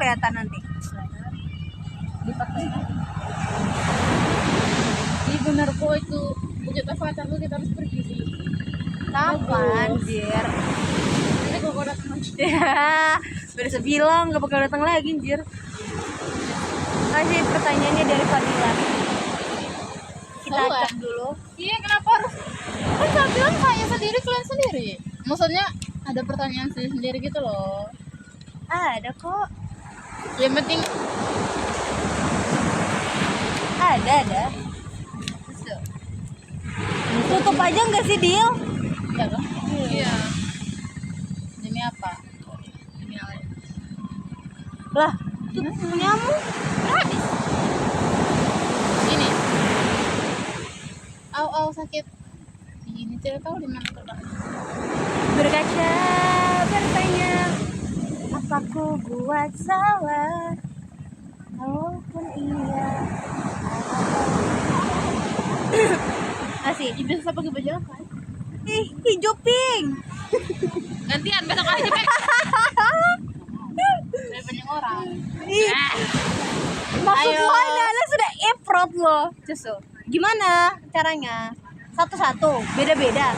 kelihatan nanti. Dipakai. Iya benar kok itu punya pacar lu kita harus pergi sih. Kapan, anjir? Nanti kalau datang lagi. Ya, udah sebilang gak bakal datang lagi, anjir. Kasih pertanyaannya dari Fadila. Kita Coba. cek dulu. Iya kenapa harus? Kan saya bilang saya sendiri kalian sendiri. Maksudnya ada pertanyaan sendiri gitu loh. Ada kok. Yang penting Ada. Tutup aja nggak sih, Dil? ya kan? Iya. Demi apa? Demi apa? Lah, tuh punyamu. Habis. Ini. Au sakit. Ini tidak tahu di mana tuh. Berkaca bertanya, apa ku buat salah? Kalaupun iya. Masih. Ini siapa pakai baju apa? Ih, hijau pink. Gantian besok aja, Bek. Dari banyak orang. Ih, maksud Ayo. lo adalah sudah effort lo. Justru. Gimana caranya? Satu-satu, beda-beda.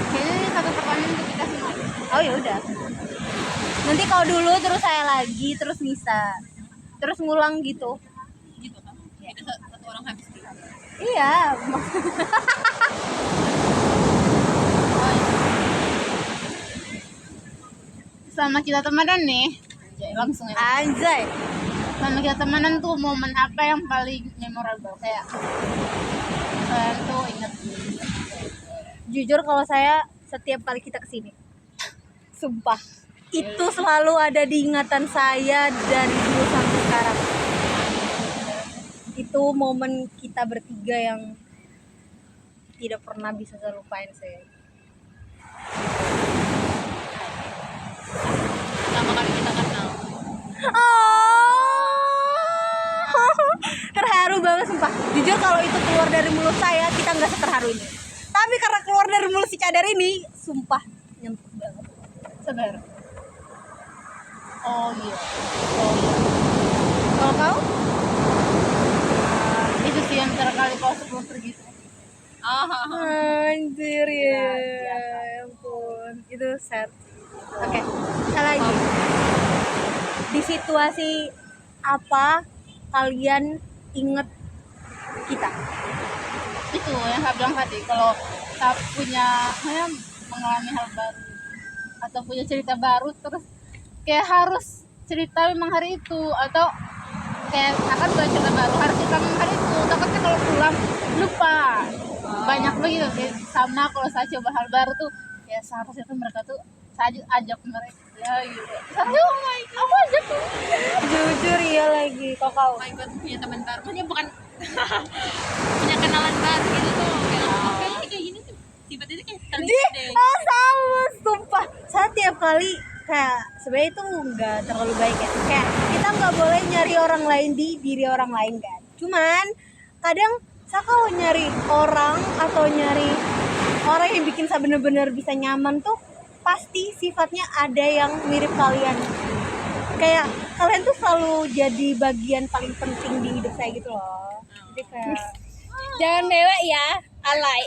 Kayaknya ini satu pertanyaan untuk kita semua. Oh ya udah. Nanti kalau dulu terus saya lagi, terus Nisa. Terus ngulang gitu. Gitu kan? Kita satu orang habis gitu. Iya. Selama kita temenan nih, langsung ya. Anjay. Selama kita temenan tuh momen apa yang paling memorable kayak kalian tuh inget? Jujur kalau saya setiap kali kita kesini, sumpah, itu selalu ada di ingatan saya dari dulu sampai sekarang. Itu momen kita bertiga yang tidak pernah bisa saya lupain saya. Pertama kali kita kenal. Terharu banget sumpah. Jujur kalau itu keluar dari mulut saya, kita nggak seterharu ini. Tapi karena keluar dari mulut si cadar ini, sumpah nyentuh banget. Sabar. Oh iya. Kalau kau? Itu sih yang terakhir kau sebelum pergi tuh. Anjir ya, ya ampun, itu sad. Oke, salah lagi. Di situasi apa kalian inget kita? Itu yang saya bilang tadi, kalau kita punya mengalami hal baru atau punya cerita baru terus kayak harus cerita memang hari itu, atau kayak akan buat cerita baru harus cerita memang hari itu, takutnya kalau pulang lupa. Banyak begitu kayak sama kalau saya coba hal baru tuh ya seharusnya tuh mereka tuh saya ajak mereka ya gitu. Seharusnya aku ajak tuh. Jujur iya lagi, kok kau? Oh my god, punya teman baru, maksudnya bukan punya kenalan baru gitu tuh kayak kayaknya kayak gini tuh tiba-tiba kayak kali deh. Sama, sumpah. Saya tiap kali kayak sebenarnya itu nggak terlalu baik ya. Kayak kita nggak boleh nyari orang lain di diri orang lain kan. Cuman kadang saya kalau nyari orang atau nyari orang yang bikin saya bener-bener bisa nyaman tuh pasti sifatnya ada yang mirip kalian. Kayak kalian tuh selalu jadi bagian paling penting di hidup saya gitu loh. Jadi kayak Jangan mewek ya, alay.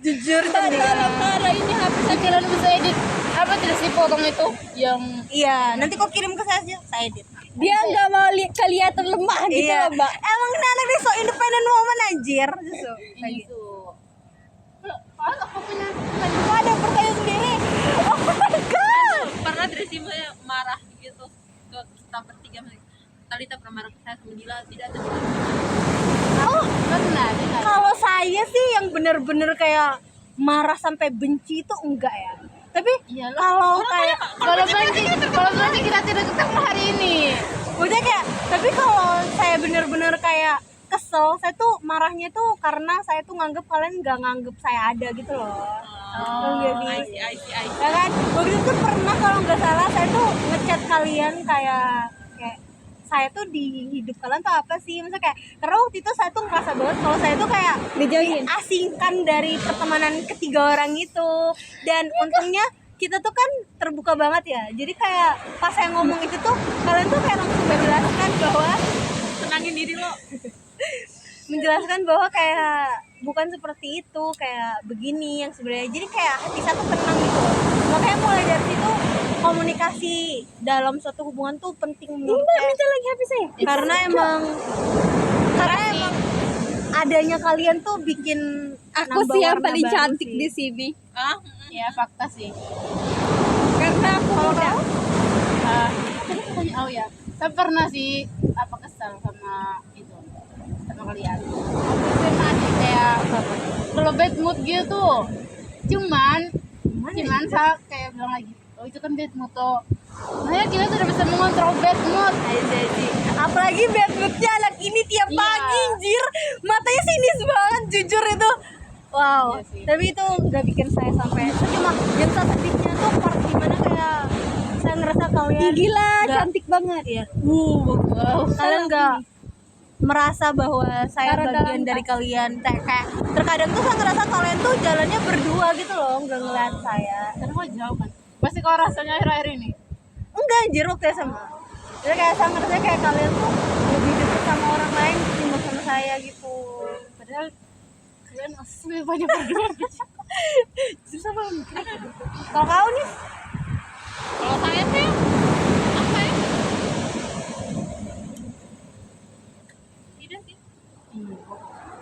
jujur Parah ini HP saya kira bisa edit apa tidak sih potong itu yang iya, nanti kok kirim ke saya aja, saya edit. Dia nggak mau kelihatan lemah gitu Iya. loh, Mbak. Emang ini anak dia so independent woman anjir. Justru kayak gitu. itu. Kalau aku punya Ada pertanyaan sendiri. Oh my god. pernah Tracy marah gitu ke kita bertiga, Talita pernah marah ke saya sama Dila, tidak ada. Oh, Pernah. kalau saya sih yang bener-bener kayak marah sampai benci itu enggak ya. Tapi kalau kayak Kalau berarti kita tidak ketemu hari ini. maksudnya kayak tapi kalau saya bener-bener kayak kesel, saya tuh marahnya tuh karena saya tuh nganggep kalian nggak nganggep saya ada gitu loh. I see. Ya kan? Waktu itu pernah kalau nggak salah saya tuh ngechat kalian kayak saya tuh di hidup kalian tuh apa sih? Maksudnya kayak karena waktu itu saya tuh ngerasa banget kalau saya tuh kayak Dijauhin. diasingkan dari pertemanan ketiga orang itu. Dan untungnya kita tuh kan terbuka banget ya. Jadi kayak pas saya ngomong itu tuh kalian tuh kayak langsung menjelaskan bahwa Tenangin diri lo. menjelaskan bahwa kayak bukan seperti itu, kayak begini yang sebenarnya. Jadi kayak hati saya tuh tenang gitu loh. Makanya mulai dari situ komunikasi dalam suatu hubungan tuh penting menurut saya. Minta lagi HP saya. Karena emang adanya kalian tuh bikin Aku nambah sih yang warna paling baru cantik sih. di sini. Ya fakta sih. Karena aku muda. Oh ya, saya pernah sih kesal sama itu, sama kalian. Aku SMA sih kayak kalau bad mood gitu. Cuman saya kayak bilang lagi, oh itu kan bad mood tuh. Nah kita sudah bisa mengontrol bad mood. Apalagi bad moodnya anak ini tiap Iya. pagi anjir, matanya sinis banget jujur itu. Wow, Iya sih. tapi itu gak bikin saya sampai cuma yang sedihnya tuh part dimana kayak saya ngerasa kalian Gila, nggak- cantik banget. ya Wow. kalian nggak merasa bahwa saya Taruh bagian dalam dari kalian. Kayak terkadang tuh saya ngerasa kalian tuh jalannya berdua gitu loh, nggak ngeliat saya. Karena kok jauh kan? Pasti kau rasanya akhir-akhir ini. Enggak anjir, waktu SMA. Jadi kayak saya ngerasa kayak kalian tuh lebih dekat sama orang lain ketimbang sama saya gitu. Padahal kalian asli banyak berdua. Susah banget. Kalau kau nih, Kalau saya sih apa ya? Tidak sih.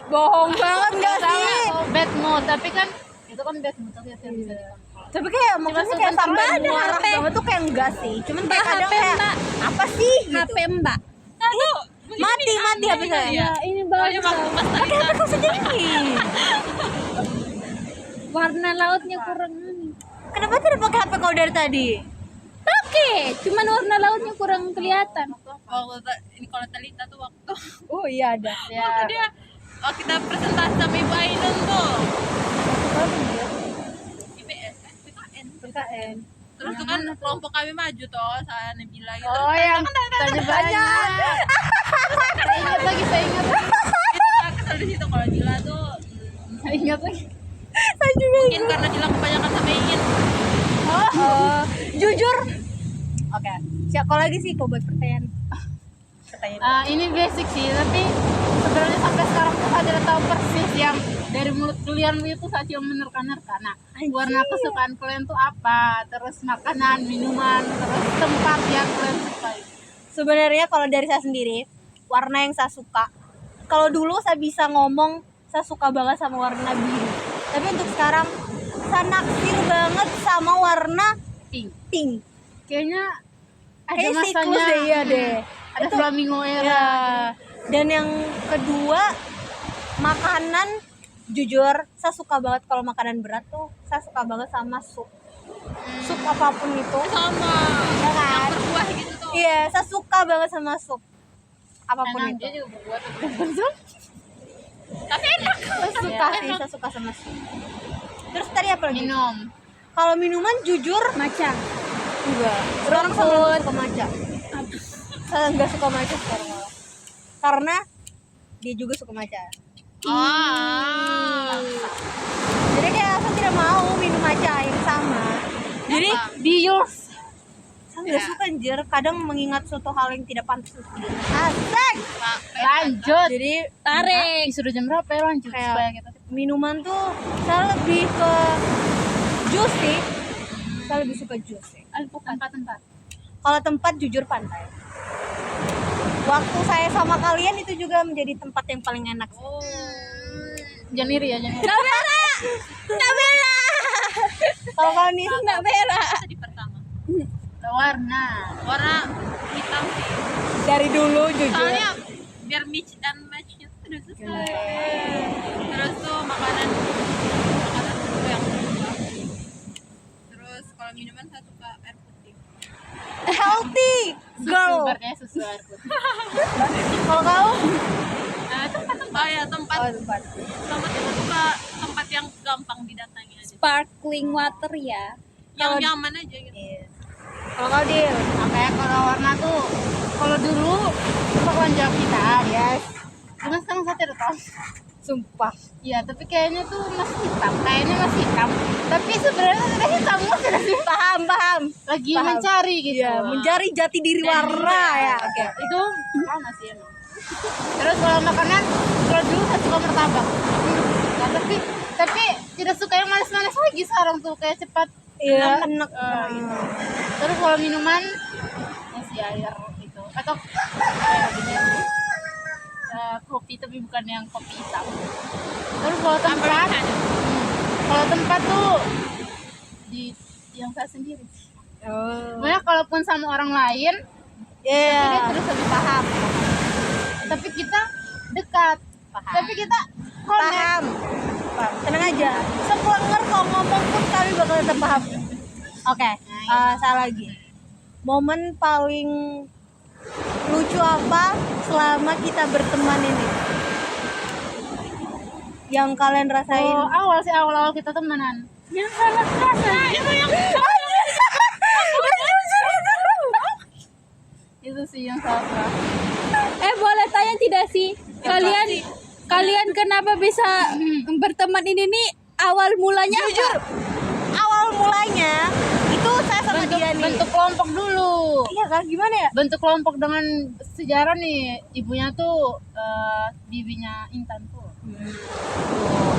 bohong banget nggak sih? Oh, bad mood, tapi kan itu kan bad mood tapi yang bisa dikontrol. Tapi kayak maksudnya kayak sampai ada marah HP. banget tuh kayak enggak sih. Cuman kayak Mbak, kadang HP, kayak Mbak. apa sih gitu. HP Mbak. Mati HP saya. Ya, ini bagus. Pakai HP kau sendiri. Warna lautnya kurang ini. Kenapa tidak pakai HP kau dari tadi? Pakai, cuman warna lautnya kurang kelihatan. Ini kalau Talita tuh waktu Oh iya ada. Ya. dia kita presentasi sama Ibu Ainun tuh IPS PKN. PKN. Terus tuh kan kelompok kami maju tuh saya Nabila gitu. Oh yang tanya banyak. Saya ingat lagi. Itu saya kesel di situ kalau Jila tuh Saya ingat lagi. Saya juga. mungkin karena Jila kebanyakan sama Ingin. Jujur. Oke. Siap kau lagi sih kau buat pertanyaan. Ini basic sih, tapi sebenarnya sampai sekarang tuh saya tidak tahu persis yang dari mulut kalian itu saya cuma menerka-nerka. Nah, warna kesukaan kalian tuh apa? Terus makanan, minuman, terus tempat yang kalian sukai. Sebenarnya kalau dari saya sendiri, warna yang saya suka. Kalau dulu saya bisa ngomong saya suka banget sama warna biru. Tapi untuk sekarang saya naksir banget sama warna Pink. pink. Kayaknya ada Kayak siklus masanya. deh, iya deh. Ada flamingo era. Ya. Dan yang kedua, makanan. Jujur, saya suka banget kalau makanan berat tuh. Saya suka banget sama sup. Sup apapun itu. Sama Ya kan? berbuah gitu tuh. Iya, saya suka banget sama sup. Apapun Enak, itu. dia juga berbuat berbeda. Tapi enak. Saya suka sih, saya suka sama sup. Terus tadi apa lagi? Minum. Kalau minuman jujur Maca. enggak. Sekarang saya nggak suka matcha. Saya nggak suka matcha sekarang malah. Karena dia juga suka matcha. Jadi kayak saya tidak mau minum matcha yang sama. Jadi Be yours. saya nggak suka anjir. Kadang mengingat suatu hal yang tidak pantas untuk diri. Asik. Lanjut. Jadi Tarik. Sudah jam berapa ya lanjut Kayak- supaya kita minuman tuh saya lebih ke jus sih. Saya lebih suka jus sih. tempat-tempat. Kalau tempat jujur pantai. Waktu saya sama kalian itu juga menjadi tempat yang paling enak. Jangan iri ya, jangan iri. Kamera. Kalau kalian nih Nggak merah. Di pertama Warna. warna hitam sih. dari dulu jujur. Soalnya biar mix dan matchnya tuh udah selesai. Terus tuh makanan tuh yang suka. Terus kalau minuman saya suka air putih. Healthy girl. Sumbernya susu air putih. Kalau kau? Tempat-tempat ya tempat Oh, tempat. tempat itu suka tempat yang gampang didatangi aja. Sparkling water ya. Yang Kalau- nyaman aja gitu. Iya. Kalau kau deal. Apa ya kalau warna tuh kalau dulu bakalan jawab kita. Yes. Cuma sekarang saya tidak tahu. Sumpah. Iya, tapi kayaknya tuh masih hitam. Kayaknya masih hitam. Tapi sebenarnya sudah hitam sudah sih. Paham. Lagi Paham. mencari gitu. Iya, mencari jati diri warna ya. Oke. Itu lama sih emang. Terus kalau makanan, kalau dulu saya suka martabak. Nah, tapi tidak suka yang manis-manis lagi sekarang tuh kayak cepat Iya, enak. enak. Terus kalau minuman nasi air gitu atau kayak gini, kopi tapi bukan yang kopi hitam. Terus kalau tempat tuh di yang saya sendiri. Oh. Sebenarnya kalaupun sama orang lain Iya. dia terus lebih paham. Tapi kita dekat. Tapi kita connect. Paham. Tenang aja. Sepelenger kalau ngomong pun kami bakal tetap paham. Oke. Salah lagi. Momen paling lucu apa selama kita berteman ini? Yang kalian rasain? Oh, awal kita temenan. Yang salah rasa. Itu sih yang salah rasa. Boleh tanya tidak sih? Kalian kenapa bisa berteman ini nih? Awal mulanya Jujur, awal mulanya itu saya sama dia nih. Bentuk kelompok dulu. Iya kan? Gimana ya? Bentuk kelompok dengan sejarah nih. Ibunya tuh bibinya Intan tuh.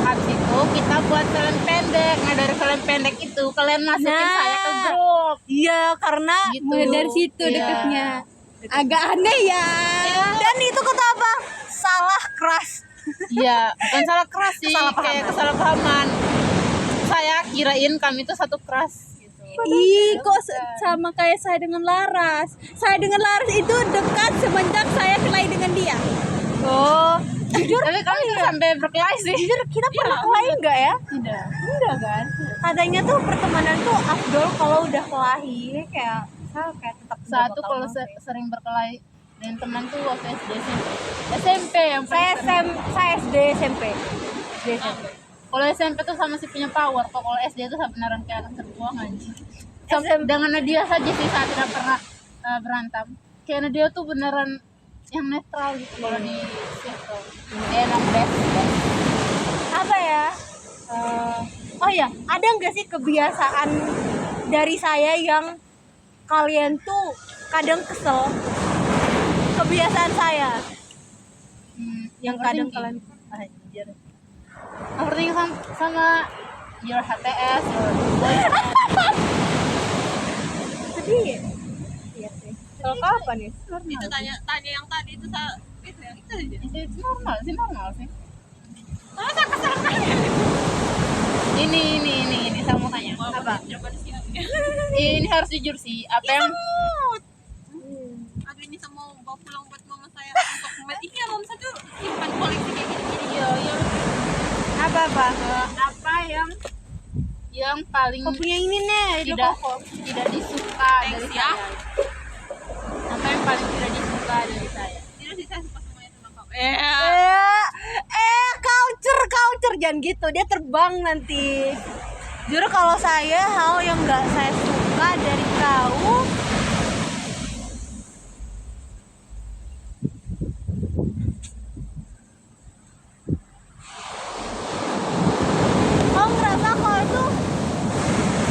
Habis itu kita buat film pendek. Nah dari film pendek itu kalian masukin Nah. saya ke grup. Iya, karena Gitu. mulai dari situ Iya. dekatnya. Agak aneh ya. dan itu kata apa? Salah keras. Iya, bukan salah keras sih, kayak kesalahpahaman. Saya kirain kami tuh satu keras gitu. Ih, kok sama kayak saya dengan Laras. Saya dengan Laras itu dekat semenjak saya kelahi dengan dia. Oh, jujur Tapi kami tuh sampai berkelahi sih. jujur kita pernah kelahi enggak ya? Tidak. Enggak kan? Katanya tuh pertemanan tuh afdol kalau udah kelahi, kayak saya kayak tetap Satu kalau sering berkelahi dengan teman tuh waktu SD SMP yang saya paling sering. saya SD SMP. Kalau SMP tuh sama si punya power. Kalau SD tuh beneran kayak anak terbuang aja. Dengan Nadia saja sih saya tidak pernah berantem. Kayak Nadia tuh beneran yang netral gitu kalau di circle. Dia emang best. Apa ya? Oh ya, ada nggak sih kebiasaan dari saya yang kalian tuh kadang kesel? Kebiasaan saya yang kadang kalian anjir. Overthinking sama your HTS, your boyfriend. Sedih. Iya sih. Kalau kau apa nih? Itu tanya yang tadi itu saya itu ya itu aja. Itu normal sih. Kalau saya kesal kali. Ini saya mau tanya. Apa? Coba di sini. Ini harus jujur sih. Apa yang Aduh ini sama bawa pulang buat mama saya untuk ini ya mama saya tuh simpan koleksi kayak gini. iya. Apa? Apa yang paling Kau punya ini nih, tidak disuka dari Thanks ya. saya? Apa yang paling tidak disuka dari saya? Tidak sih saya suka semuanya sama kau. Culture jangan gitu, dia terbang nanti. Jujur kalau saya hal yang nggak saya suka dari kau, kau ngerasa kau itu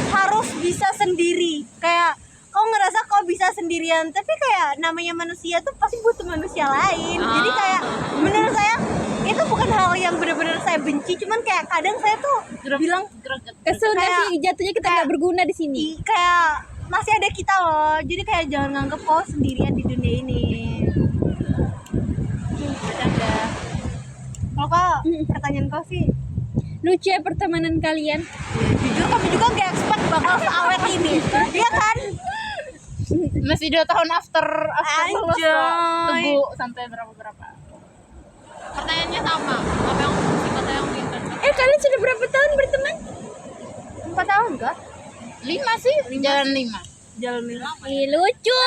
harus bisa sendiri. Kayak kau ngerasa kau bisa sendirian, tapi kayak namanya manusia tuh pasti butuh manusia lain. Jadi kayak menurut saya itu bukan hal yang benar-benar saya benci, cuman kayak kadang saya tuh bilang Kesel nggak Kayak- sih jatuhnya kita nggak berguna di sini? kayak masih ada kita loh. Jadi kayak jangan nganggep kau sendirian di dunia ini. Ada. Kalau kau pertanyaan kau sih, Lucu ya pertemanan kalian. jujur kami juga gak expect bakal seawet ini. Iya kan? Masih 2 tahun after lulus kok. Anjay. Tunggu sampai berapa? Pertanyaannya sama. Apa yang sifat yang pintar? Kalian sudah berapa tahun berteman? 4 tahun kah? 5 sih, jalan 5. Jalan lima. Ih, lucu.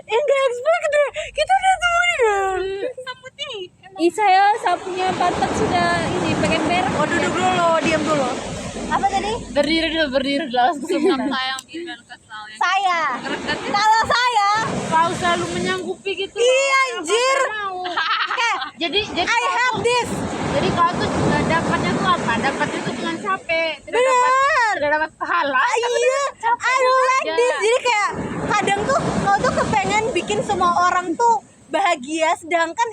Gak expect deh. Kita udah temenan. Sambut nih. Ih, saya sapunya patok sudah ini pengen berak. Oh, duduk dulu, diam dulu. Apa tadi? Berdiri dulu langsung. Sikap saya yang pintar kesal yang Saya. Kalau saya, Kau selalu menyanggupi gitu. iya anjir. Mau. Kayak jadi I have this. jadi kau tuh dapatnya tuh apa? Dapatnya tuh cuma capek, tidak dapat pahala. Iya, I don't like aja. this. Jadi kayak kadang tuh kau tuh kepengen bikin semua orang tuh bahagia, sedangkan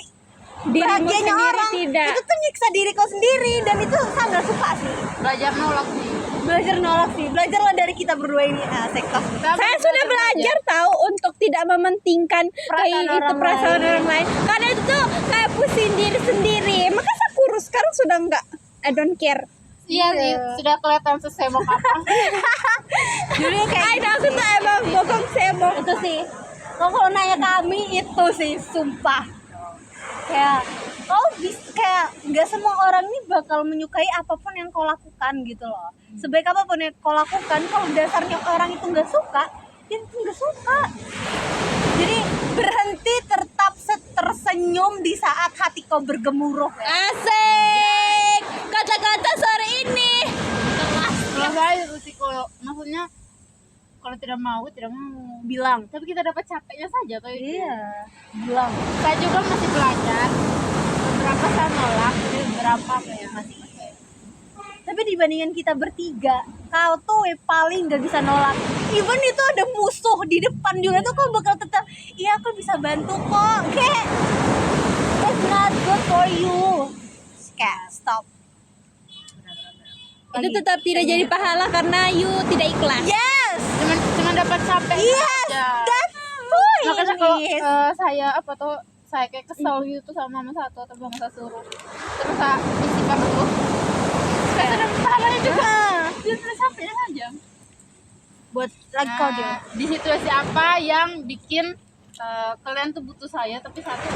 Dirimu bahagianya sendiri orang tidak. itu tuh nyiksa diri kau sendiri, dan itu saya nggak suka sih. Belajar nolak sih. Belajar nolak sih, belajarlah dari kita berdua ini. Sektor. Saya sudah belajar tahu untuk tidak mementingkan kayak itu orang perasaan lain. orang lain. Karena itu tuh kayak pusing diri sendiri. Maka saya kurus sekarang sudah enggak. I don't care. Iya sih, sudah kelihatan sesebok apa. Jadi kayak Ay, aku tuh emang bokong sebok. itu sih. Kalau nanya kami itu sih, sumpah. Kayak kayak nggak semua orang nih bakal menyukai apapun yang kau lakukan gitu loh. Sebaik apapun yang kau lakukan, kalau dasarnya orang itu nggak suka, dia itu nggak suka. Jadi berhenti tetap tersenyum di saat hati kau bergemuruh. Ya. Asik. Kata-kata sore ini. Kalau saya itu sih kalau maksudnya kalau tidak mau Bilang. tapi kita dapat capeknya saja tuh. Iya. Bilang. Saya juga masih belajar, beberapa saya nolak, jadi beberapa kayak masih Tapi dibandingkan kita bertiga, kau tuh paling gak bisa nolak. Even itu ada musuh di depan juga tuh kau bakal tetap, iya aku bisa bantu kok. Kayak it's not good for you. Kayak stop. Itu tetap tidak jadi pahala karena you tidak ikhlas. Yes. cuma dapat capek Yes. aja. That's point. Makanya kalau saya apa tuh saya kayak kesel gitu sama mama satu atau mama saya suruh terus saya isi tuh saya tidak pahalanya juga dia sudah capeknya aja Buat lagi kau dia. di situasi apa yang bikin kalian tuh butuh saya tapi satu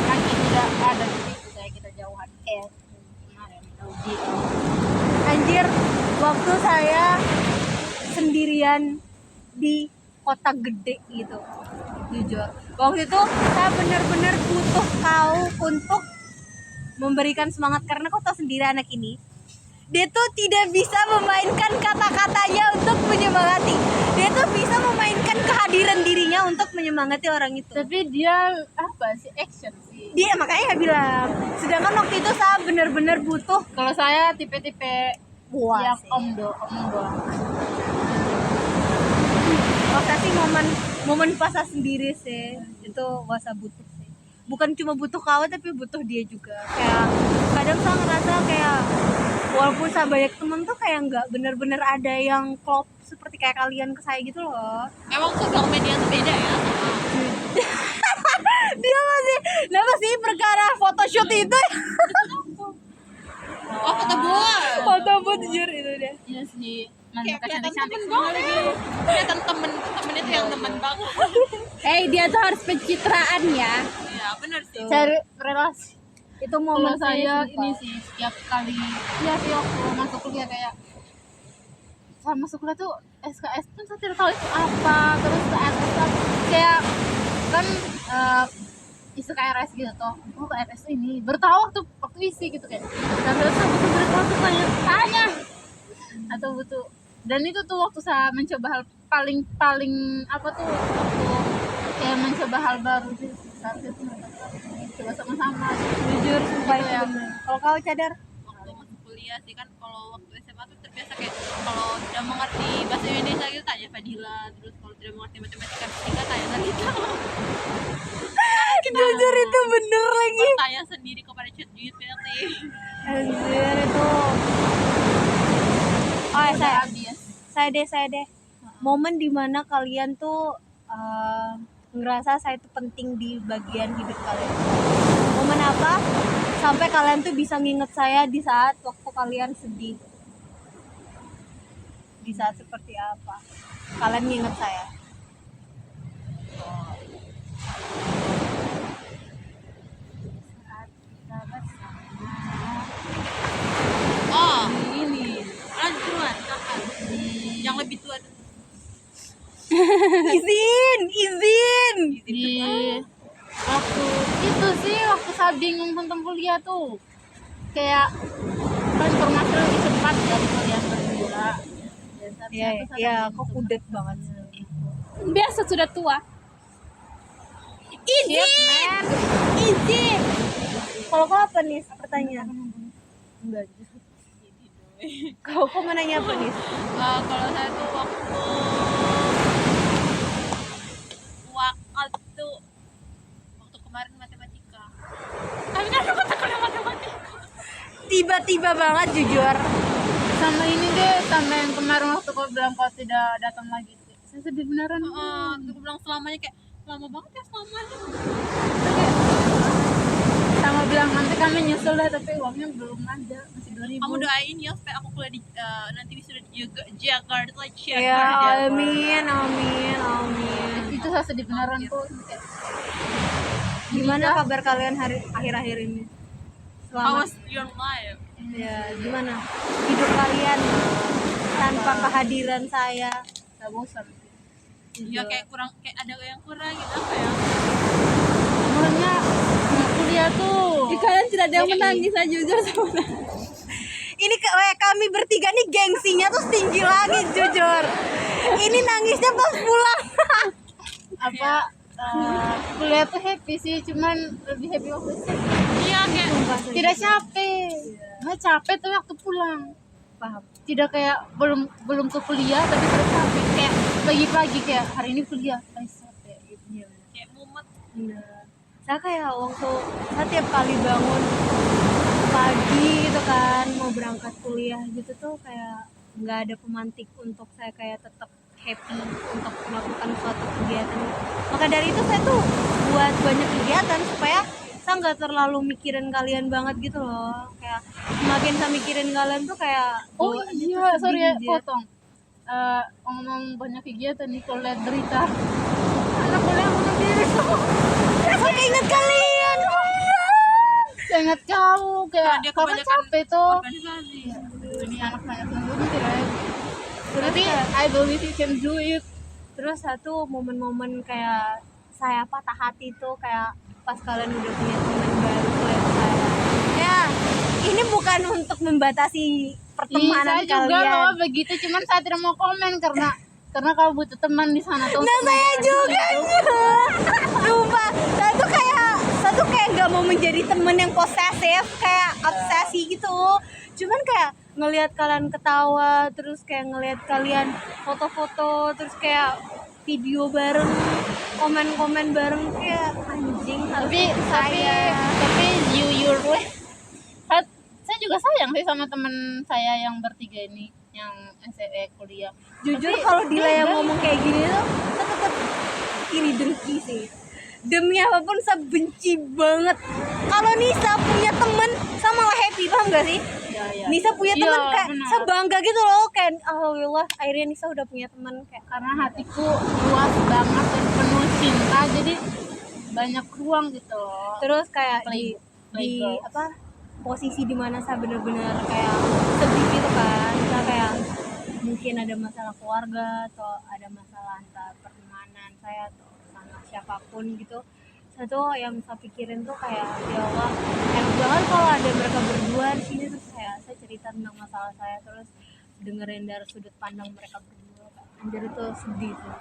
lagi tidak ada di situ kayak kita jauhan kemarin uji Anjir, waktu saya sendirian di kota gede gitu, jujur waktu itu saya benar-benar butuh kau untuk memberikan semangat, karena kau tahu sendiri anak ini dia tuh tidak bisa memainkan kata-katanya untuk menyemangati, dia tuh bisa memainkan kehadiran dirinya untuk menyemangati orang itu. tapi dia apa sih action sih Dia makanya bilang, sedangkan waktu itu saya benar-benar butuh kalau saya tipe-tipe puas yang sih. om doang Masa sih momen pas saya sendiri sih itu masa butuh sih, bukan cuma butuh kawan tapi butuh dia juga. Kayak kadang saya ngerasa kayak walaupun saya banyak temen tuh kayak nggak bener-bener ada yang klop seperti kayak kalian ke saya gitu loh. Emang sosial media tuh beda ya Dia masih perkara photoshoot itu oh foto buat foto buat jujur itu dia. iya sih kayak kelihatan cantik-cantik temen semua banget lagi kelihatan temen itu yang temen banget Dia tuh harus pencitraan ya. ya bener sih cari relasi Itu kalau momen saya sumpah. ini sih setiap kali ya sih waktu masuk kuliah kayak sama masuk kuliah tuh SKS tuh saya tidak tahu itu apa terus KRS kayak kan isu KRS gitu toh oh KRS ini bertahu waktu isi gitu kayak dan terus saya butuh beritahu tuh tanya atau butuh dan itu tuh waktu saya mencoba hal paling apa tuh waktu kayak mencoba hal baru sih saat itu coba sama-sama Jujur sumpah Gitu itu ya. bener. Kalau kau cadar waktu masuk kuliah sih kan kalau waktu SMA tuh terbiasa kayak kalau tidak mengerti bahasa Indonesia gitu tanya Fadila, terus kalau tidak mengerti matematika fisika tanya Nalita. jujur itu bener lagi. Bertanya sendiri kepada ChatGPT. Anjir itu. Oh ya, saya deh. Momen dimana kalian tuh ngerasa saya itu penting di bagian hidup kalian. Momen apa? Sampai kalian tuh bisa nginget saya di saat waktu kalian sedih. Di saat seperti apa? Kalian nginget saya. Oh, ini lanjutan kakak yang lebih tua. Izin. di waktu itu sih waktu saya bingung tentang kuliah tuh kayak informasi lebih cepat dari kalian berdua. Iya, kok kudet banget. Biasa sudah tua. Izin. Kalau kau apa nih pertanyaan? Enggak. Kau mau nanya apa nih? Kalau saya tuh waktu kemarin matematika. Tapi kan aku takut matematika. Tiba-tiba banget jujur. Sama ini deh, sama yang kemarin waktu kau bilang kau tidak datang lagi. Saya sedih beneran. Aku bilang selamanya kayak lama banget ya selamanya. Sama bilang nanti kami nyusul lah, tapi uangnya belum ada, masih 2000. Kamu doain ya supaya aku kuliah di nanti bisa di Jakarta. Ya, amin, amin, amin. Itu saya sedih beneran kok. Kayak, Gimana kabar kalian akhir-akhir ini? How Selamat. was your life? Ya, gimana hidup kalian tanpa kehadiran saya? saya bosan. Ya kayak ada yang kurang gitu apa ya? Sebenarnya kuliah tuh. Kalian tidak ada yang menangis, saya jujur sama. Ini kami bertiga nih gengsinya tuh tinggi langit jujur. Ini nangisnya pas pulang. Apa kuliah tuh happy sih, cuman lebih happy waktu itu. Iya kayak Tidak capek. Nggak capek tuh waktu pulang. Paham. Tidak kayak belum ke kuliah tapi sudah capek. Kayak pagi-pagi kayak hari ini kuliah, capek gitu. kayak mumet. Bener. Saya kayak waktu saya tiap kali bangun pagi gitu kan mau berangkat kuliah gitu tuh kayak nggak ada pemantik untuk saya kayak tetap happy untuk melakukan suatu kegiatan. Maka dari itu saya tuh buat banyak kegiatan supaya saya nggak terlalu mikirin kalian banget gitu loh. Kayak semakin saya mikirin kalian tuh kayak Oh bawaannya tuh iya, sedih sorry ya, aja. potong. Ngomong banyak kegiatan nih, kalau lihat berita anak kuliah bunuh diri semua. Saya ingat kalian. Saya ingat kamu kayak Dia kau kan kebanyakan capek tuh. organisasi. Ini anak banyak yang bunuh tidak. Terus Tapi kayak I believe you can do it. terus satu momen-momen kayak saya patah hati tuh kayak pas kalian udah punya teman baru kayak saya. Ya, ini bukan untuk membatasi pertemanan saya juga kalian. loh begitu, cuman saya tidak mau komen karena kalau butuh teman di sana tuh. Nah saya juga lupa. Saya tuh kayak nggak mau menjadi temen yang posesif, kayak obsesi gitu. Cuman kayak ngelihat kalian ketawa, terus kayak ngelihat kalian foto-foto, terus kayak video bareng, komen-komen bareng, kayak anjing tapi harus tapi saya. tapi saya juga sayang sih sama teman saya yang bertiga ini yang SE kuliah. Jujur Tapi kalau Dila yang beda. ngomong kayak gini tuh saya tetap iri dengki sih. Demi apapun saya benci banget. Kalau Nisa punya temen saya malah happy, paham gak sih? Ya. Nisa punya Iya, temen kayak benar. saya bangga gitu loh, kayak alhamdulillah akhirnya Nisa udah punya temen kayak Karena hatiku luas banget dan penuh cinta, jadi banyak ruang gitu loh. terus kayak di Playgirl. apa posisi dimana saya bener-bener kayak sedih gitu kan. Saya kayak mungkin ada masalah keluarga atau ada masalah antar pertemanan saya atau sama siapapun gitu. Saya tuh yang saya pikirin tuh kayak ya Allah enak banget kalau ada mereka berdua di sini, terus saya cerita tentang masalah saya terus dengerin dari sudut pandang mereka berdua. Anjir itu sedih tuh.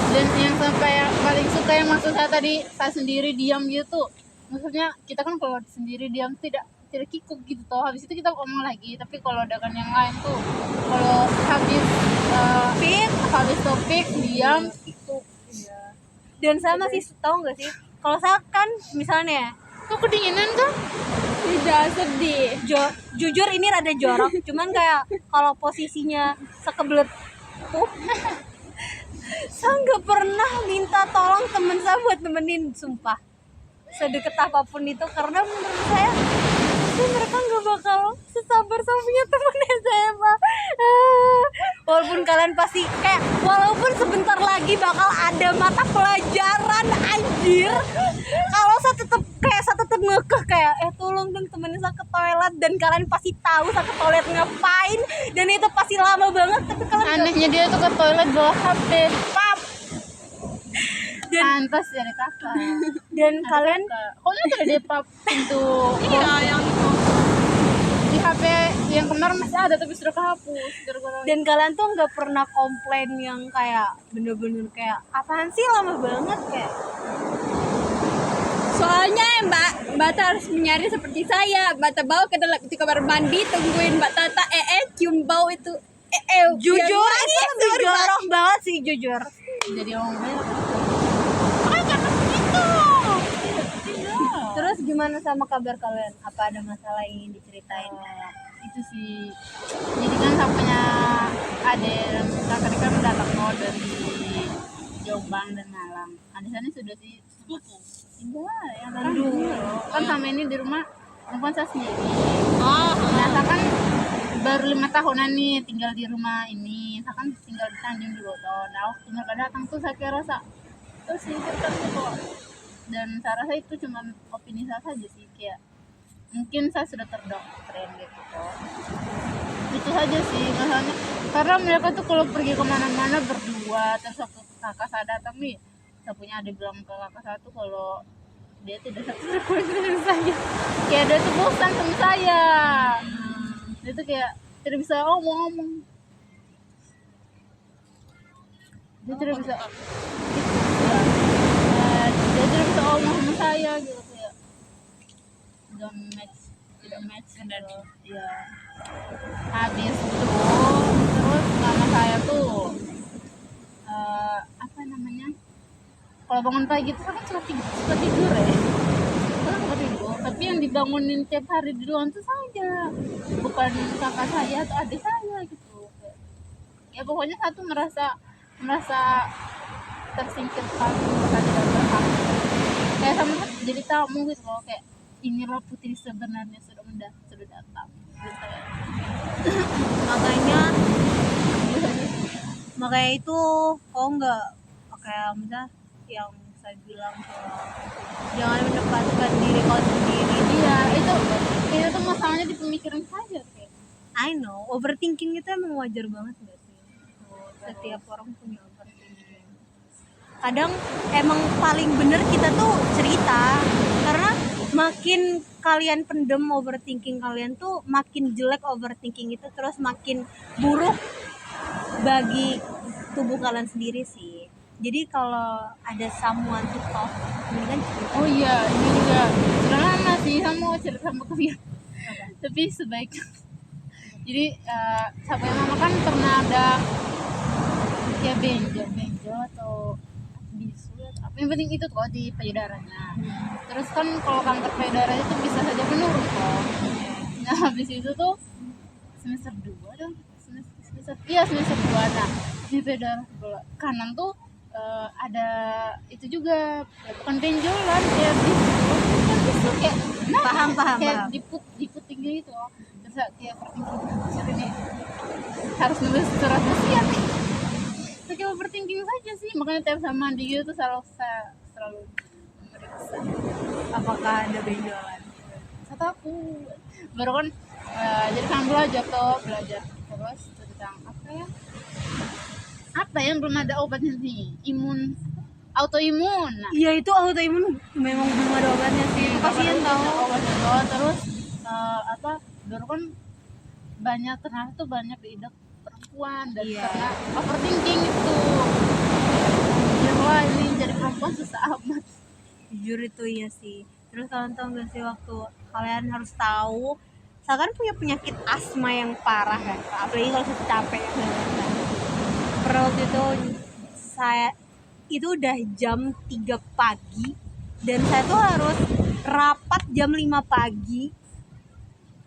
Dan yang sampai yang paling suka yang maksud saya tadi, saya sendiri diam gitu. Maksudnya kita kan kalau sendiri diam tidak kikuk gitu toh. Habis itu kita ngomong lagi. Tapi kalau dengan yang lain tuh, kalau habis topik diam kikuk. Iya. Dan saya masih tahu nggak sih kalau saya kan misalnya Kok kedinginan kan? Tidak, sedih. jujur ini rada jorok cuman kayak kalau posisinya sekebelet tuh saya nggak pernah minta tolong temen saya buat nemenin, sumpah sedekat apapun itu, karena menurut saya pasti mereka nggak bakal sesabar sama punya temen SMA. Walaupun kalian pasti kayak walaupun sebentar lagi bakal ada mata pelajaran anjir, kalau saya tetap ngekeh kayak tolong dong temenin saya ke toilet, dan kalian pasti tahu saya ke toilet ngapain dan itu pasti lama banget, tapi kalian nggak- Anehnya dia tuh ke toilet bawa HP. pap dan Pantas dari kakak. dan kalian Kok tidak di pap pintu Iya yang itu. di HP yang kemarin masih ada tapi sudah kehapus gara-gara dan kalian tuh nggak pernah komplain yang kayak bener-bener kayak apaan sih lama banget kayak Soalnya Mbak Tata harus menyari seperti saya. Mbak Tata bawa ke dalam di kamar mandi, tungguin Mbak Tata cium bau itu. Jujur yang wangi, itu jorok banget sih, jujur. Jadi orang banyak. Terus gimana sama kabar kalian? Apa ada masalah yang ingin diceritain? Itu sih, jadi kan saya punya adik dan kakak kan datang mau dari Jombang dan Malang. Adik sana sudah sih sepupu. Enggak, yang dari dulu. Kan sama ini di rumah perempuan saya sendiri. Nah, saya kan baru 5 tahunan nih tinggal di rumah ini. Saya kan tinggal di Tanjung di Boton. Nah, waktu mereka datang tuh saya kira terus sih kok. Dan saya rasa itu cuma opini saya saja sih, kayak mungkin saya sudah terdoktrin gitu kok. Itu saja sih masalahnya, karena mereka tuh kalau pergi kemana-mana berdua. Terus waktu kakak saya datang nih, saya punya adik bilang ke kakak saya tuh kalau dia tidak satu frekuensi dengan saya, kayak dia tuh bosan sama saya. Dia tuh kayak tidak bisa ngomong. Dia tidak bisa dia tidak bisa ngomong sama saya gitu, kayak tidak match gitu. Ya habis itu terus mama saya tuh apa namanya, kalau bangun pagi tuh kan suka tidur ya, suka tidur, tapi yang dibangunin tiap hari di ruang tuh saya, bukan kakak saya atau adik saya gitu. Ya pokoknya satu merasa tersingkirkan, merasa tidak berhak, kayak sama jadi tamu gitu loh, kayak inilah putri sebenarnya sudah datang gitu. Makanya itu kok nggak kayak misalnya yang saya bilang jangan menempatkan diri kau sendiri. Iya, itu tuh masalahnya di pemikiran saja kayak. I know, overthinking itu emang wajar banget nggak sih? Setiap orang punya overthinking. Kadang emang paling bener kita tuh cerita, karena makin kalian pendem overthinking kalian tuh makin jelek overthinking itu, terus makin buruk bagi tubuh kalian sendiri sih. Jadi kalau ada someone to talk, mendingan cerita. Oh iya, ini juga sudah lama sih saya mau cerita sama kalian. Tapi sebaiknya. Jadi sampai mama kan pernah ada ya benjol atau bisu atau apa, yang penting itu kok di payudaranya. Terus kan kalau kanker payudara itu bisa saja menurun kok. Nah habis itu tuh semester 2 dong, semester 2. Nah di payudara sebelah kanan tuh ada itu juga, bukan benjolan, kayak bisu kayak Paham. kayak diputing gitu. Terus kayak overthinking ini harus nulis surat wasiat. Kayak overthinking saja sih, makanya tiap sama mandi gitu tuh selalu memeriksa Apakah ada benjolan? saya takut. Baru kan jadi kan belajar terus tentang apa yang belum ada obatnya sih, autoimun. Nah, Iya, itu autoimun memang belum ada obatnya sih. Kasihan tahu. obatnya doang. Terus baru kan ternyata tuh banyak diidap perempuan, dan Iya. karena overthinking itu ya wah ini jadi perempuan susah amat. Jujur itu iya sih. Terus kalian tahu nggak sih, waktu kalian harus tahu, saya kan punya penyakit asma yang parah kan, apalagi kalau saya capek kan. Perut itu saya itu udah jam 3 pagi dan saya tuh harus rapat jam 5 pagi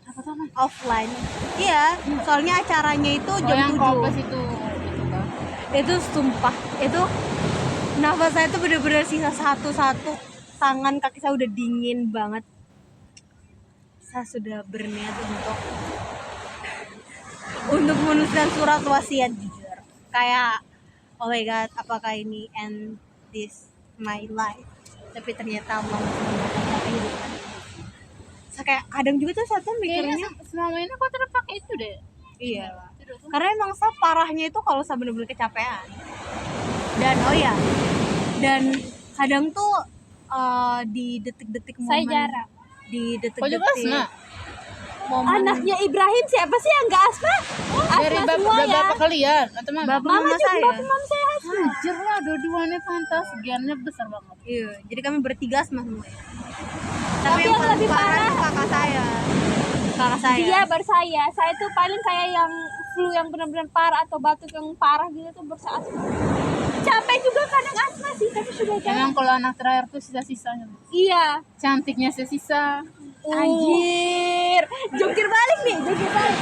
Apa sama? offline. Iya, soalnya acaranya itu jam yang 7. kopes itu kan. Itu sumpah, itu nafas saya tuh bener-bener sisa satu-satu, tangan kaki saya udah dingin banget. Saya sudah berniat untuk menuliskan surat wasiat, jujur kayak oh my god, apakah ini end this my life, tapi ternyata Allah masih memberikan kehidupan. Saya kayak kadang juga tuh saya tuh mikirnya Kayaknya selama ini aku terus pakai itu deh. iya, karena emang saya parahnya itu kalau saya bener-bener kecapean. Dan dan kadang tuh di detik-detik momen, Saya jarang. di Kau juga asma? momen Anaknya Ibrahim siapa sih yang nggak asma? Dari Asma semua ya. bapak kalian atau mama? bapak mama saya. Bapak mama saya asma. jujur lah dua-duanya pantas, gennya besar banget. Iya, jadi kami bertiga sama semua. Tapi yang paling lebih parah, kakak saya. Kakak saya. dia baru saya tuh paling kayak yang flu yang benar-benar parah atau batuk yang parah gitu tuh bersaat. Capek juga kadang asma sih, tapi sudah jalan. Emang kalau anak terakhir tuh sisa-sisanya. Iya. Cantiknya sisa. Anjir, jungkir balik nih, jungkir balik.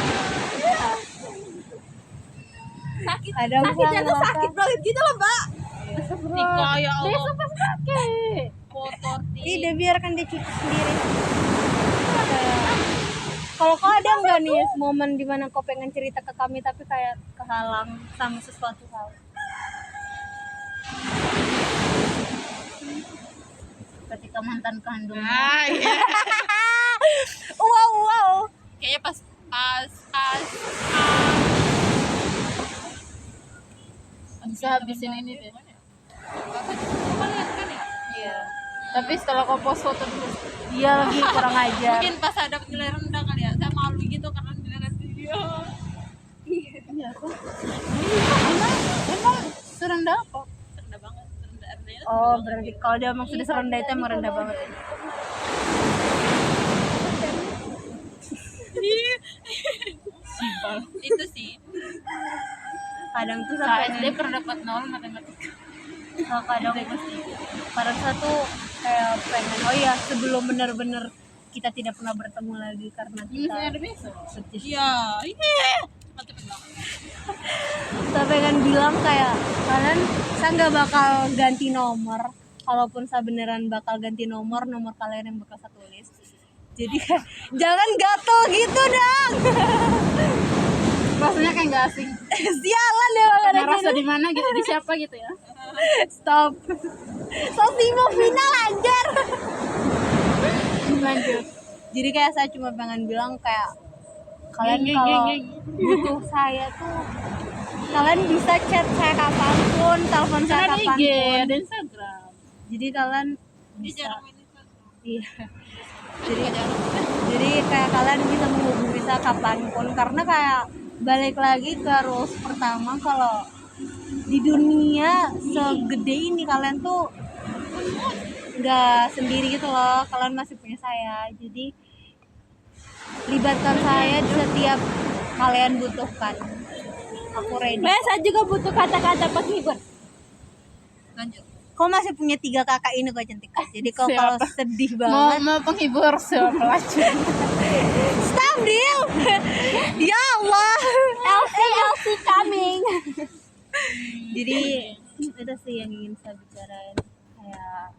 Sakit, Ada sakitnya tuh masalah, sakit banget gitu loh, Mbak. Tika ya Allah. Besok pas pakai. Kotor Tidak, biarkan dia cuci sendiri. Kalau kau ada nggak nih momen dimana kau pengen cerita ke kami tapi kayak kehalang sama sesuatu hal? Ketika mantan kandung. Ah, iya. Wow. Kayaknya pas Bisa habisin ini deh. Coba lihat kan ya. Iya. Tapi setelah kau post foto dulu. Dia lagi kurang ajar. Mungkin pas ada nilai rendah kali ya. Saya malu gitu karena nilai rendah dia. Iya kok. Emang serendah apa? Rendah banget, rendahnya. Oh, berarti kalau dia emang sudah serendah itu emang rendah banget. Itu sih. Kadang tuh Saat sampai SD pernah dapat 0 matematika. kadang satu kayak pengen sebelum benar-benar kita tidak pernah bertemu lagi karena kita Ada besok. sedih. Iya. Iya. Mantap banget. Kita pengen bilang kayak kalian saya nggak bakal ganti nomor. Kalaupun saya beneran bakal ganti nomor kalian yang bakal saya tulis. Jadi jangan gatel gitu dong. Rasanya kayak nggak asing. Sialan ya Karena orang rasa di mana gitu, di siapa gitu ya. Stop. So sibuk final anjir. Lanjut. Jadi kayak saya cuma pengen bilang kayak kalian Geng, kalau geng. butuh saya tuh kalian bisa chat saya kapanpun, telepon saya Kan ada IG, kapanpun. ada Instagram. Jadi kalian Dia bisa jarang main Instagram. iya. Juga jarang. Jadi kayak kalian bisa menghubungi saya kapanpun karena kayak balik lagi ke rules pertama kalau di dunia segede ini kalian tuh nggak sendiri gitu loh, kalian masih punya saya. Jadi libatkan saya di setiap kalian butuhkan. Aku ready. Saya juga butuh kata-kata penghibur. Lanjut. Kau masih punya 3 kakak ini kok cantik. Jadi kau kalau Siapa? sedih Mau banget, penghibur siapa pelacur. stop deal. Ya Allah. Elsie coming. Jadi itu sih yang ingin saya bicarain. Kayak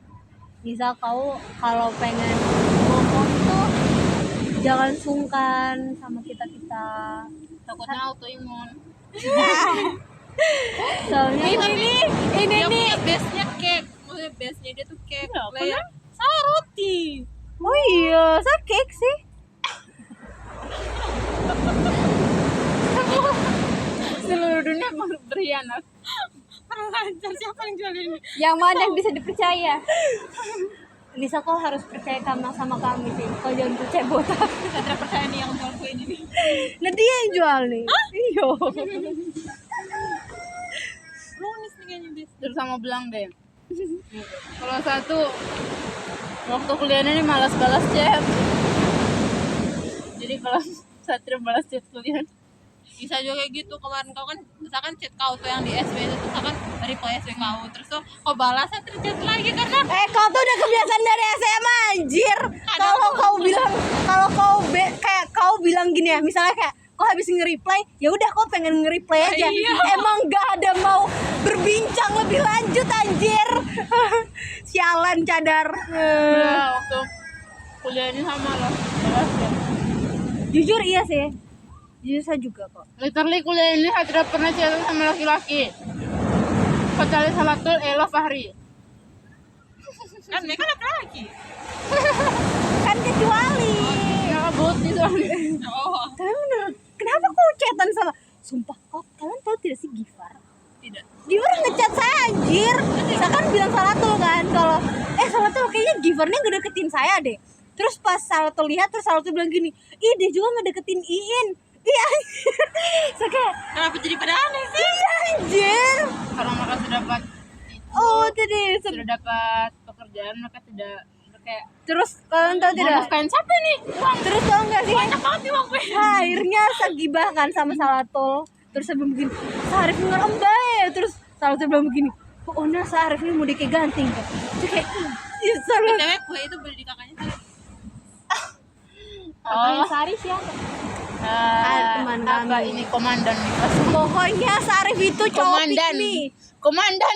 misal kau kalau pengen ngomong tuh jangan sungkan sama kita. Takutnya autoimun. Soalnya Dia punya base-nya cake. Maksudnya base-nya dia tuh cake. Layer sama roti. oh iya, sakit sih. Seluruh dunia berkhianat. Kurang lancar, siapa yang jual ini? Yang mana yang bisa dipercaya? Lisa kau harus percaya sama kami sih. Kau jangan percaya botak. Saya percaya nih yang jual kue ini nih. Nah dia yang jual nih. Iya. Lunis nih kayaknya bis. Terus sama bilang deh. Kalau satu waktu kuliahnya ini malas balas chat. Jadi kalau Satria balas chat kuliah, Bisa juga kayak gitu. Kemarin kau kan misalkan chat kau tuh yang di SW itu tuh misalkan reply SW kau terus tuh kau balas terchat lagi karena Kau tuh udah kebiasaan dari SMA anjir. Kalau kau kayak kau bilang gini ya, misalnya kayak kau habis nge-reply, ya udah kau pengen nge-reply aja. Iya. Emang gak ada mau berbincang lebih lanjut anjir. Sialan cadar. ya waktu kuliah ini sama loh balas chat. Jujur iya sih. Jujur saya juga kok. Literally kuliah ini Satria pernah chat sama laki-laki. Kecuali Salatul Elo Fahri. kan mereka laki-laki. Kan kecuali. Ya kabut gitu. Oh, Tapi menurut kenapa kau chatan sama? Sumpah kalian tahu tidak sih Gifar? tidak. Gifar ngechat saya anjir. Saya kan bilang Salatul kan kalau Salatul kayaknya Gifar nih ngedeketin saya deh. Terus pas Salatul lihat terus Salatul bilang gini, ih dia juga ngedeketin Iin. Iya. So kayak Kenapa jadi pada aneh sih? anjir. Karena mereka sudah dapat Oh, tadi. sudah dapat pekerjaan, mereka tidak kayak Terus kalian tahu mau tidak? nafkahin siapa nih? Uang Terus tau nggak sih? Banyak banget nih uang gue. Akhirnya sagibah kan sama Salatul. Terus saya bilang begini, Sarif ngerem bae. Terus Salatul bilang begini, oh nah Sarif ini mau dike ganting kan. Terus kayak ih, Sarif. BTW kue itu beli di kakaknya Sarif. Kakaknya Sari siapa? teman apa kami. ini komandan nih pas Pokoknya Sarif itu cowok komandan nih. komandan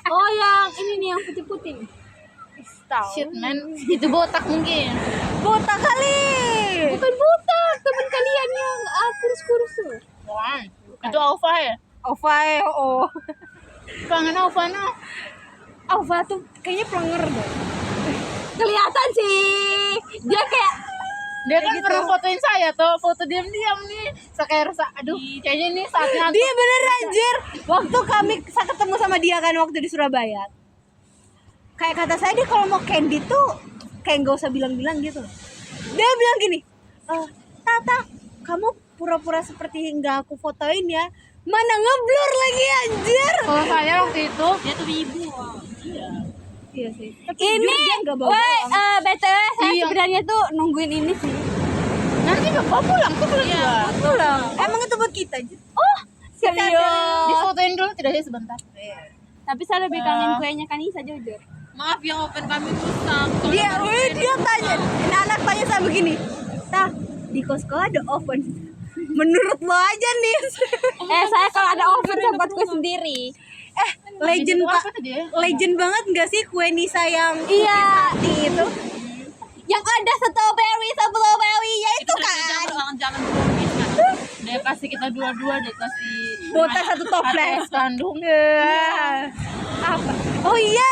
Oh yang ini nih yang putih-putih. shit man itu botak mungkin Botak kali. Bukan botak, teman kalian yang kurus-kurus tuh. wah itu Alfa ya Ova oh. kangen Alfa no Ova tuh kayaknya pelenger deh. Kelihatan sih. Dia kayak dia kan gitu. pernah fotoin saya tuh foto diam-diam nih saya kayak rasa aduh kayaknya ini saatnya Dia bener anjir. Waktu saya ketemu sama dia kan waktu di Surabaya. Kayak kata saya dia kalau mau candy tuh kayak nggak usah bilang-bilang gitu. Dia bilang gini, Tata, kamu pura-pura seperti nggak aku fotoin ya. Mana ngeblur lagi anjir. kalau saya waktu itu Dia tuh ibu. Iya sih. Tapi ini, jujur dia nggak bawa. woi, BTW saya Iya. sebenarnya tuh nungguin ini sih. nanti bapak pulang tuh belum juga Pulang. Emang itu buat kita aja. Oh, serius. difotoin dulu tidak sih sebentar Tapi saya lebih kangen kuenya Kanisa jujur. Maaf yang open kami rusak. Dia tanya, anak tanya saya begini, Tah, di Costco ada oven. Menurut lo aja nih. Saya kalau ada oven saya buat kue sendiri. Legend Itu pak, apa tadi ya? legend banget nggak sih kue Nisa yang Iya. putih itu? Yang ada strawberry ya itu kan. Jangan dulu kan. dia kasih kita dua-dua dia kasih Botak satu toples. kandung Apa? Oh iya,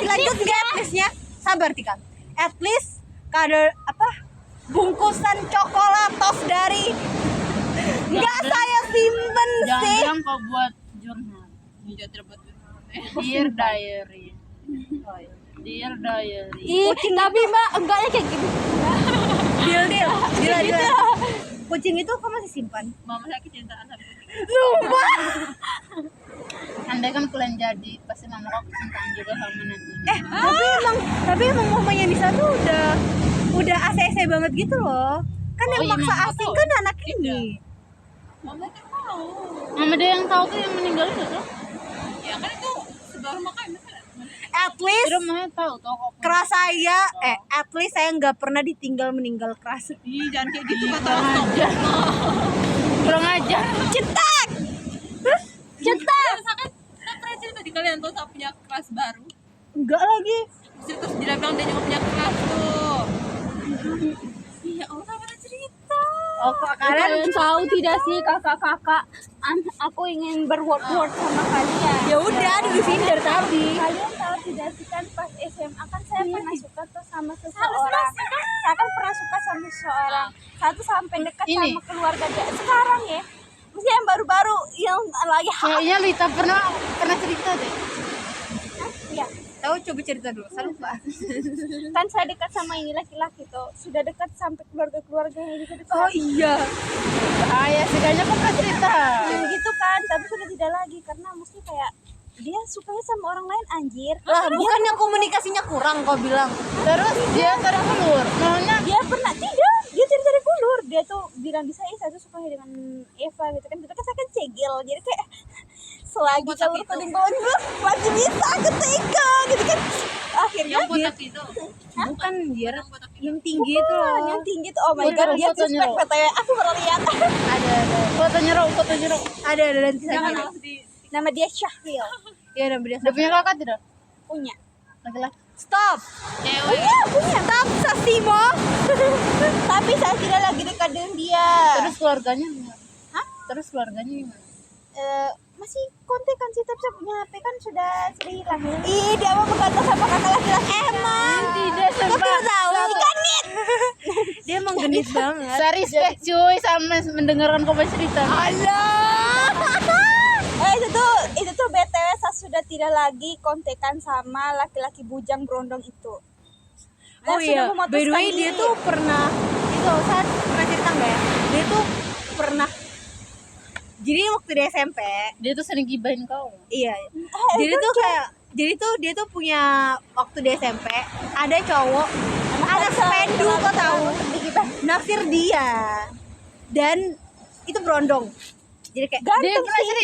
lanjut nggak at least-nya? Sabar Tika. At least kadar apa? Bungkusan coklatos dari nggak saya simpen jangan sih. bilang kau buat jurnal Iya terbuat. Dear Diary Dear Diary Ih, tapi Mbak enggaknya kayak gini. Deal. Kucing itu kok masih simpan? Mama sakit cintaan sama kucing. Sumpah. andai kan kalian jadi pasti mama kau kecintaan juga sama nanti Tapi emang mamanya Nisa tuh udah ACC banget gitu loh. Kan yang Oh, iya, maksa Mama asing tahu. kan anak ini. Mama kan tahu. mama dia yang tahu tuh yang meninggal itu tuh Ya kan itu sebuah rumah kami. At least dia mamanya tahu tuh kok keras saya, at least saya nggak pernah ditinggal meninggal keras. Ih, jangan kayak gitu kata kurang Rostov. ajar kurang ajar Cetak. Misalkan saya pernah cerita di kalian tuh saya punya kelas baru. Enggak lagi. Terus dia bilang dia juga punya kelas tuh. Iya, Allah saya pernah cerita. Oh, kok Kalian tahu tidak sih kakak-kakak, aku ingin berword sama kalian. ya udah di sini dari tadi. Kalian tahu tidak sih kan pas SMA kan saya pernah suka tuh sama seseorang. Saya kan pernah suka sama seseorang. Saya tuh sampai dekat Ini. sama keluarga dia. Sekarang ya, mesti yang baru-baru yang lagi kayaknya Lita pernah cerita deh ya. Tahu coba cerita dulu. Saya lupa. Kan saya dekat sama ini laki-laki tuh, sudah dekat sampai keluarga-keluarganya juga dekat. Oh iya. ya sih kayaknya kok pernah cerita Gitu kan, tapi sudah tidak lagi karena mesti kayak dia sukanya sama orang lain anjir. Lah, bukannya komunikasinya kurang kau bilang. terus dia taruh keluar maunya Dia pernah tidak, dia cari-cari ulur. Dia tuh bilang di saya tuh sukanya dengan Eva gitu kan. Kita kan saya kan cegil, jadi kayak selagi Botak kalau itu. recording bawah masih bisa ketika gitu kan. Akhirnya Yang botak itu. Bukan anjir. Yang botak itu. Yang tinggi itu loh. yang tinggi tuh, oh my Foto- god, dia tuh fotonya spek loh. PTW. Aku pernah lihat. Ada. fotonya Ro Ada nanti saya Jangan bilang. harus di Nama dia Syahril, Ya udah beda. udah punya kakak tidak punya. laki-laki Stop. cewek. Punya. Stop Sasimo. Tapi saya tidak lagi dekat dengan dia. terus keluarganya gimana? Terus keluarganya gimana? Masih kontekan sih, tapi saya punya HP kan sudah hilang. Ih, dia mau berkata sama kakak laki-laki. Emang Tidak kok tidak tahu? Ikan nit. Dia emang genit banget. Saya respect cuy sama mendengarkan kau cerita. Allah. Itu tuh BTW saya sudah tidak lagi kontekan sama laki-laki bujang berondong itu. Oh Saya iya, sudah by the way memutuskan dia diri. tuh pernah cerita nggak ya? dia tuh pernah, jadi waktu di SMP Dia tuh sering gibahin kau. iya, jadi tuh kayak, jadi tuh dia tuh punya waktu di SMP ada cowok anak sependu, kau tahu, naksir dia dan itu berondong, jadi kayak Dia pernah